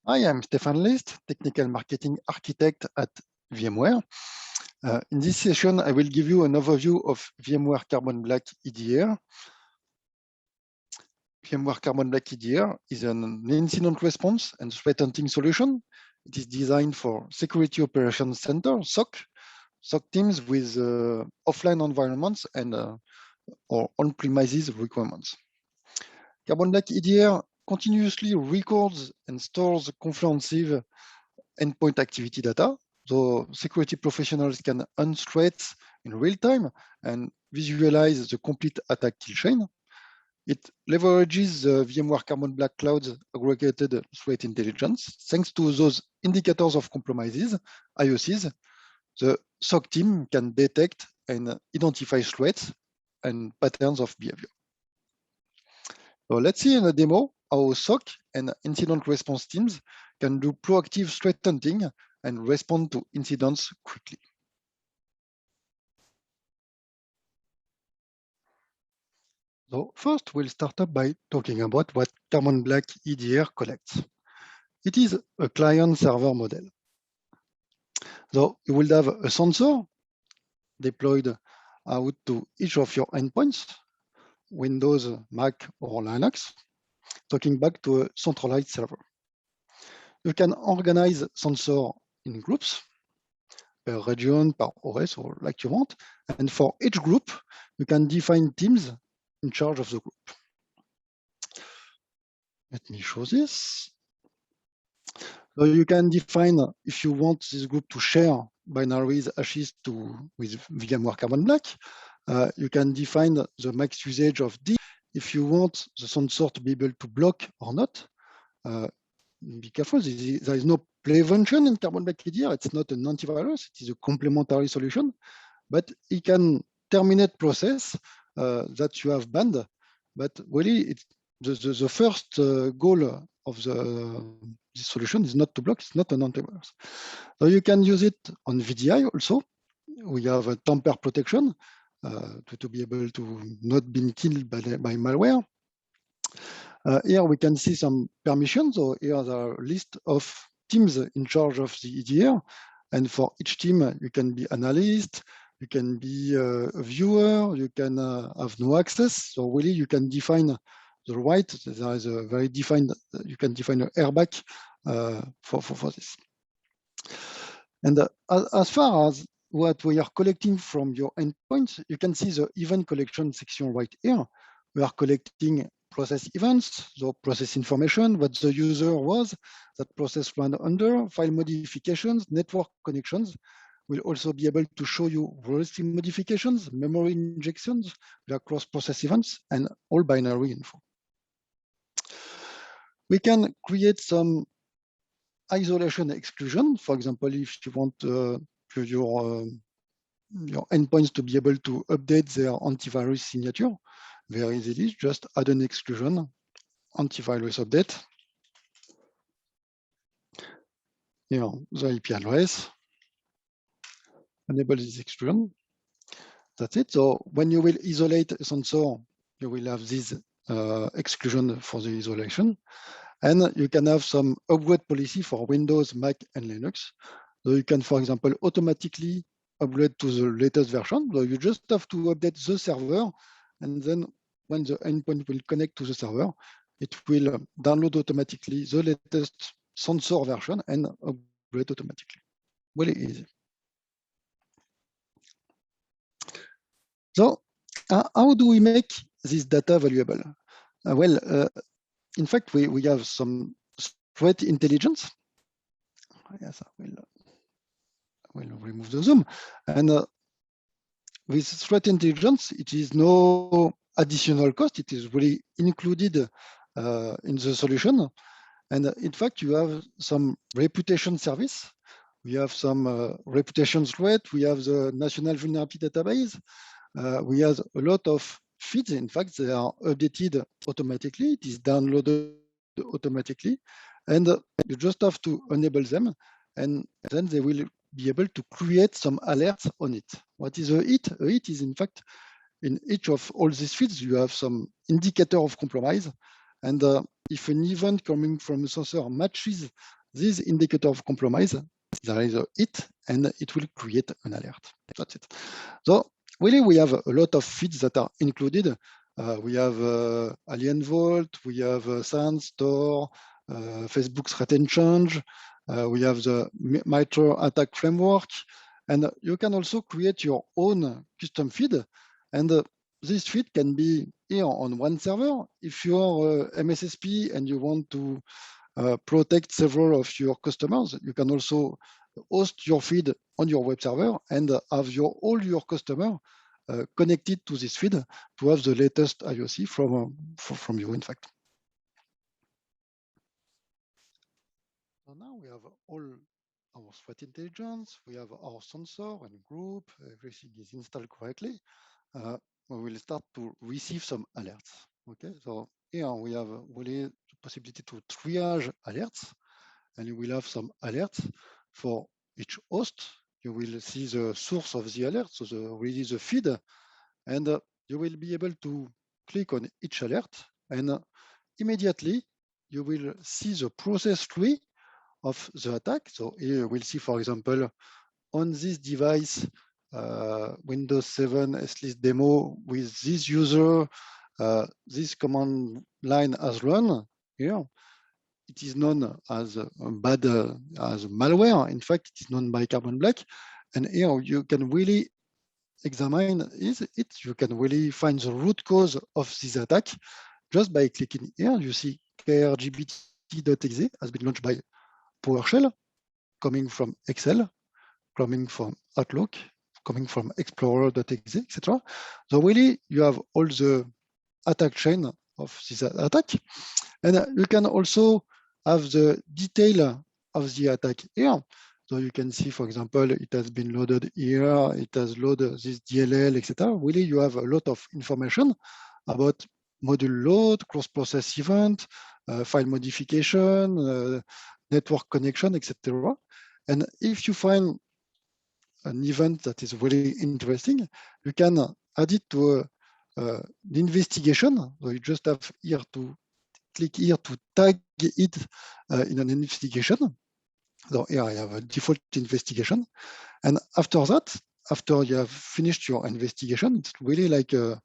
Hi, I'm Stefan List, Technical Marketing Architect at VMware. In this session, I will give you an overview of VMware Carbon Black EDR. VMware Carbon Black EDR is an incident response and threat hunting solution. It is designed for Security Operations Center, SOC teams with offline environments and or on-premises requirements. Carbon Black EDR continuously records and stores comprehensive endpoint activity data, so security professionals can hunt threats in real time and visualize the complete attack kill chain. It leverages the VMware Carbon Black Cloud's aggregated threat intelligence. Thanks to those indicators of compromises, IOCs, the SOC team can detect and identify threats and patterns of behavior. So let's see in a demo how SOC and incident response teams can do proactive threat hunting and respond to incidents quickly. So first, we'll start up by talking about what Carbon Black EDR collects. It is a client-server model. So you will have a sensor deployed out to each of your endpoints, Windows, Mac, or Linux, talking back to a centralized server. You can organize sensor in groups, per region, per OS, or like you want. And for each group, you can define teams in charge of the group. Let me show this. So you can define if you want this group to share binaries hashes with VMware Carbon Black. You can define the max usage of D. If you want the sensor to be able to block or not, be careful, there is no prevention in Carbon Black EDR. It's not an antivirus, it is a complementary solution, but it can terminate process that you have banned. But really, it's the first goal of this solution is not to block, it's not an antivirus. So you can use it on VDI also. We have a tamper protection to be able to not be killed by malware. Here we can see some permissions. So here are a list of teams in charge of the EDR. And for each team, you can be analyst, you can be a viewer, you can have no access. So really you can define the right. There is a very defined, you can define an airbag for this. And as far as what we are collecting from your endpoints, you can see the event collection section right here. We are collecting process events, so process information, what the user was, that process ran under, file modifications, network connections. We'll also be able to show you velocity modifications, memory injections, cross-process events, and all binary info. We can create some isolation exclusion. For example, if you want your endpoints to be able to update their antivirus signature, very easily, just add an exclusion, antivirus update. Here, the IP address, enable this exclusion. That's it. So when you will isolate a sensor, you will have this exclusion for the isolation. And you can have some upgrade policy for Windows, Mac, and Linux. So you can, for example, automatically upgrade to the latest version. So you just have to update the server, and then when the endpoint will connect to the server, it will download automatically the latest sensor version and upgrade automatically. Really easy. So how do we make this data valuable? In fact, we have some threat intelligence. Yes, I will remove the zoom. And with threat intelligence, it is no additional cost. It is really included in the solution. And in fact, you have some reputation service. We have some reputation threat. We have the National Vulnerability Database. We have a lot of feeds. In fact, they are updated automatically. It is downloaded automatically. And you just have to enable them. And then they will be able to create some alerts on it. What is a hit? A hit is, in fact, in each of all these feeds, you have some indicator of compromise. And if an event coming from a sensor matches this indicator of compromise, there is a hit, and it will create an alert. That's it. So really, we have a lot of feeds that are included. We have Alien Vault, we have Sans, Tor, Facebook's threat and change. We have the MITRE ATT&CK framework, and you can also create your own custom feed. And this feed can be here on one server. If you are MSSP and you want to protect several of your customers, you can also host your feed on your web server and have all your customers connected to this feed to have the latest IOC from you, in fact. So now we have all our threat intelligence, we have our sensor and group, everything is installed correctly. We will start to receive some alerts. Okay, so here we have really the possibility to triage alerts, and you will have some alerts for each host. You will see the source of the alert, so really the feed, and you will be able to click on each alert, and immediately you will see the process tree of the attack. So here you will see, for example, on this device, Windows 7 SList demo with this user, this command line has run here. It is known as as malware. In fact, it is known by Carbon Black. And here you can really examine it. You can really find the root cause of this attack just by clicking here. You see krgbt.exe has been launched by PowerShell, coming from Excel, coming from Outlook, coming from Explorer.exe, etc. So really, you have all the attack chain of this attack. And you can also have the detail of the attack here. So you can see, for example, it has been loaded here, it has loaded this DLL, etc. Really, you have a lot of information about module load, cross-process event, file modification, network connection, etc. And if you find an event that is really interesting, you can add it to the investigation. So you just have here to click here to tag it in an investigation. So here I have a default investigation. And after that, after you have finished your investigation, it's really like a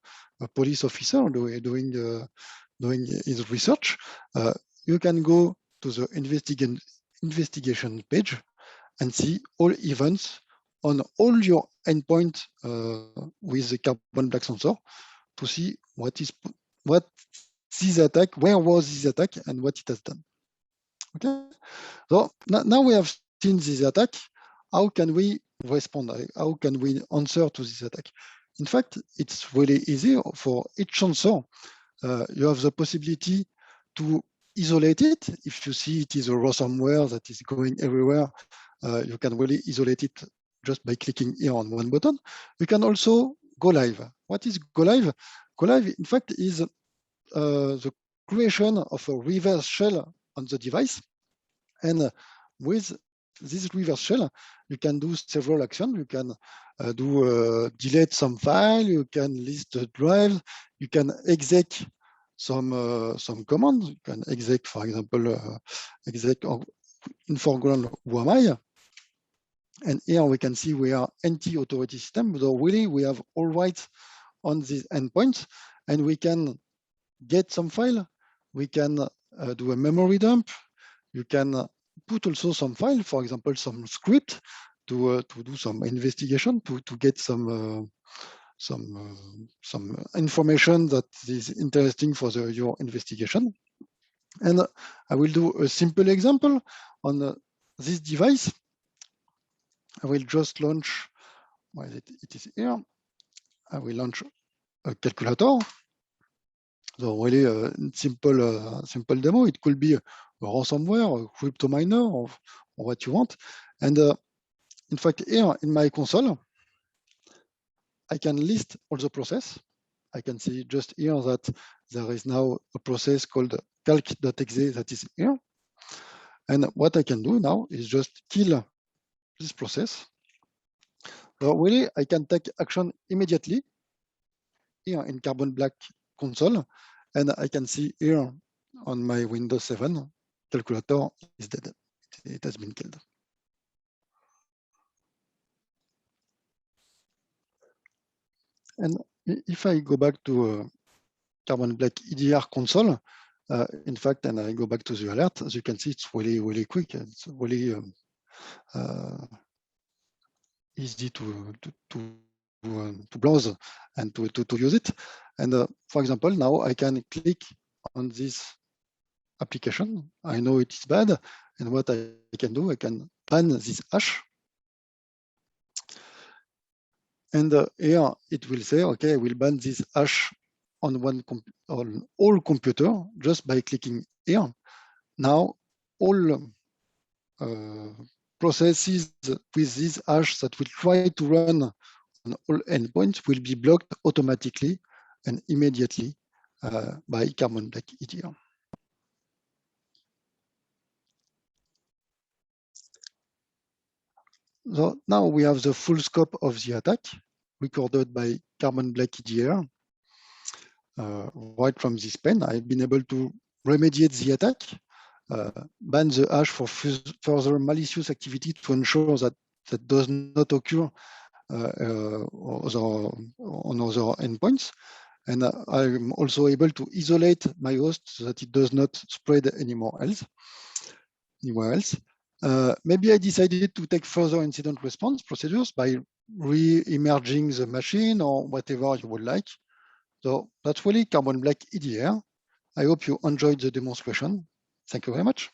police officer doing his research. You can go to the investigation page and see all events on all your endpoints with the Carbon Black sensor to see what this attack, where was this attack, and what it has done. Okay, so now we have seen this attack. How can we respond? How can we answer to this attack? In fact, it's really easy. For each sensor, you have the possibility to isolate it. If you see it is a ransomware that is going everywhere, you can really isolate it just by clicking here on one button. You can also go live. What is go live? Go live, in fact, is the creation of a reverse shell on the device. And with this reverse shell, you can do several actions. You can delete some file, you can list the drive, you can exec some commands. You can exec, for example, exec inforground WAMI. And here we can see we are anti-authority system. So really, we have all rights on this endpoint, and we can get some file. We can do a memory dump. You can put also some file, for example, some script to do some investigation, to get some information that is interesting for your investigation. And I will do a simple example on this device. I will just launch, well, it is here. I will launch a calculator. So really a simple demo. It could be a ransomware, a crypto miner, or what you want. And in fact, here in my console, I can list all the process. I can see just here that there is now a process called calc.exe that is here. And what I can do now is just kill this process. So really, I can take action immediately here in Carbon Black console. And I can see here on my Windows 7 calculator is dead. It has been killed. And if I go back to Carbon Black EDR console, in fact, and I go back to the alert, as you can see, it's really quick. It's really easy to browse and to use it. And for example, now I can click on this application. I know it is bad, and what I can do, I can ban this hash. And here it will say, okay, I will ban this hash on on all computer just by clicking here. Now all processes with this hash that will try to run on all endpoints will be blocked automatically and immediately by Carbon Black EDR. So now we have the full scope of the attack recorded by Carbon Black EDR. Right from this pane, I've been able to remediate the attack, ban the hash for further malicious activity to ensure that that does not occur on other endpoints. And I'm also able to isolate my host so that it does not spread anymore anywhere else. Maybe I decided to take further incident response procedures by re-emerging the machine or whatever you would like. So that's really Carbon Black EDR. I hope you enjoyed the demonstration. Thank you very much.